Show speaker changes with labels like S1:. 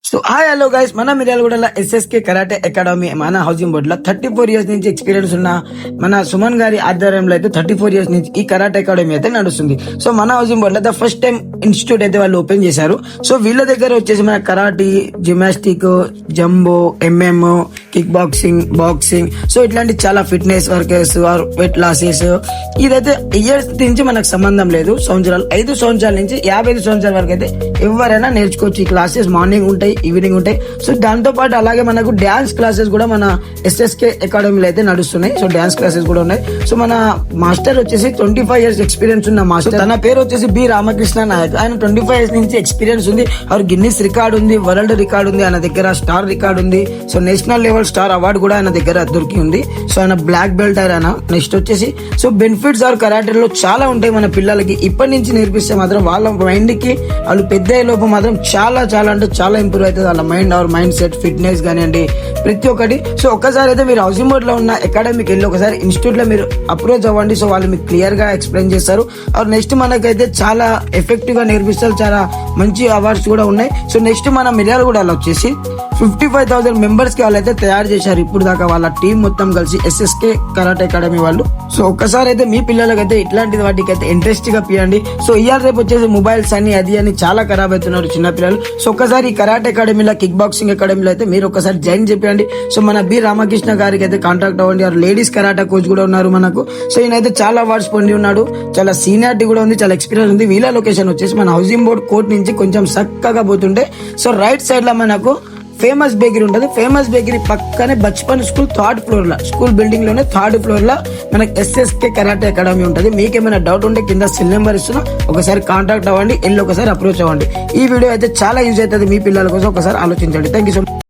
S1: So hi hello guys, మన మిర్యాలగూడలో SSK karate academy మన హౌసింగ్ బోర్డ్ లో 34 ఇయర్స్ నుంచి ఎక్స్పీరియన్స్ ఉన్న మన సుమన్ గారి ఆధ్వర్యంలో అయితే 34 ఇయర్స్ నుంచి ఈ కరాటే అకాడమీ అయితే నడుస్తుంది. సో మన హౌసింగ్ బోర్డ్ లో ద ఫస్ట్ టైం ఇన్స్టిట్యూట్ అయితే వాళ్ళు ఓపెన్ చేశారు. సో వీళ్ళ దగ్గర వచ్చేసి మన karate, gymnastic, Zumba, MM, kick boxing, boxing, so ఇట్లాంటి చాలా fitness workers or weight losses, ఇదైతే ఇయర్స్ నుంచి మనకు సంబంధం లేదు. 5 సంవత్సరాల నుంచి 55 సంవత్సరాల వరకు అయితే ఎవరైనా నేర్చుకోవచ్చు. ఈ క్లాసెస్ మార్నింగ్ ఉంటాయి, ఈవినింగ్ ఉంటాయి. సో దాంతో పాటు అలాగే మనకు డాన్స్ క్లాసెస్ కూడా మన ఎస్ఎస్కే అకాడమీలో అయితే నడుస్తున్నాయి. సో డాన్స్ క్లాసెస్ కూడా ఉన్నాయి. సో మన మాస్టర్ వచ్చేసి 25 ఇయర్స్ ఎక్స్పీరియన్స్ ఉన్న మాస్టర్. తన పేరు వచ్చేసి బి రామకృష్ణ నాయక్. ఆయన 25 ఇయర్స్ నుంచి ఎక్స్పీరియన్స్ ఉంది. ఆయన గిన్నిస్ రికార్డ్ ఉంది, వరల్డ్ రికార్డ్ ఉంది, ఆయన దగ్గర స్టార్ రికార్డ్ ఉంది. So national level star award కూడా ఆయన దగ్గర దొరికి ఉంది. సో ఆయన బ్లాక్ బెల్ట్ ఆయన. నెక్స్ట్ వచ్చేసి సో బెనిఫిట్స్ ఆర్ కరాటేలో చాలా ఉంటాయి మన పిల్లలకి. ఇప్పటి నుంచి నేర్పిస్తే మాత్రం వాళ్ళ మైండ్ కి వాళ్ళు పెద్ద లోపు మాత్రం చాలా చాలా అంటే చాలా ఇంప్రూవ్ అవుతుంది వాళ్ళ మైండ్ సెట్, ఫిట్నెస్ కానివ్వండి, ప్రతి ఒక్కటి. సో ఒక్కసారి అయితే మీరు హౌసింగ్ బోర్డ్ లో ఉన్న అకాడమీకి వెళ్ళి ఒకసారి ఇన్స్టిట్యూట్ లో మీరు అప్రోచ్ అవ్వండి. సో వాళ్ళు మీకు క్లియర్ గా ఎక్స్ప్లెయిన్ చేస్తారు. నెక్స్ట్ మనకైతే చాలా ఎఫెక్టివ్ గా నేర్పిస్తారు. చాలా మంచి అవార్డ్స్ కూడా ఉన్నాయి. సో నెక్స్ట్ మన మిర్యాలగూడలో వచ్చేసి 55,000 మెంబర్స్ కి వాళ్ళైతే తయారు చేశారు ఇప్పుడు దాకా, వాళ్ళ టీం మొత్తం కలిసి ఎస్ఎస్కే కరాటే అకాడమీ వాళ్ళు. సో ఒక్కసారి అయితే మీ పిల్లలకైతే ఇట్లాంటి వాటికి అయితే ఇంట్రెస్ట్ గా పియండి. సో ఇయర్ రేపు వచ్చేసి మొబైల్స్ అని అది అని చాలా ఖరాబ్ అవుతున్నారు చిన్న పిల్లలు. సో ఒక్కసారి ఈ కరాటే అకాడమీలో, కిక్ బాక్సింగ్ అకాడమీలో అయితే మీరు ఒకసారి జాయిన్ చేయండి. సో మన బి రామకృష్ణ గారికి అయితే కాంటాక్ట్ అవ్వండి. లేడీస్ కరాటే కోచ్ కూడా ఉన్నారు మనకు. సో ఈయనైతే చాలా అవార్డ్స్ పొంది ఉన్నాడు, చాలా సీనియారిటీ కూడా ఉంది, చాలా ఎక్స్పీరియన్స్ ఉంది. వీళ్ళ లొకేషన్ వచ్చేసి మన హౌసింగ్ బోర్డ్ కోర్ట్ నుంచి కొంచెం చక్కగా పోతుంటే సో రైట్ సైడ్ లో మనకు ఫేమస్ బేకరీ ఉంటుంది. ఫేమస్ బేకరీ పక్కనే బచ్పన్ స్కూల్ 3rd ఫ్లోర్ లో, స్కూల్ బిల్డింగ్ లోనే 3rd ఫ్లోర్ లో మనకి ఎస్ఎస్కే కరాటే అకాడమీ ఉంటుంది. మీకు ఏమైనా డౌట్ ఉంటే కింద సెల్ నెంబర్ ఇస్తున్నా, ఒకసారి కాంటాక్ట్ అవ్వండి, వెళ్ళి ఒకసారి అప్రోచ్ అవ్వండి. ఈ వీడియో అయితే చాలా యూజ్ అవుతుంది మీ పిల్లల కోసం, ఒకసారి ఆలోచించండి. Thank you so much.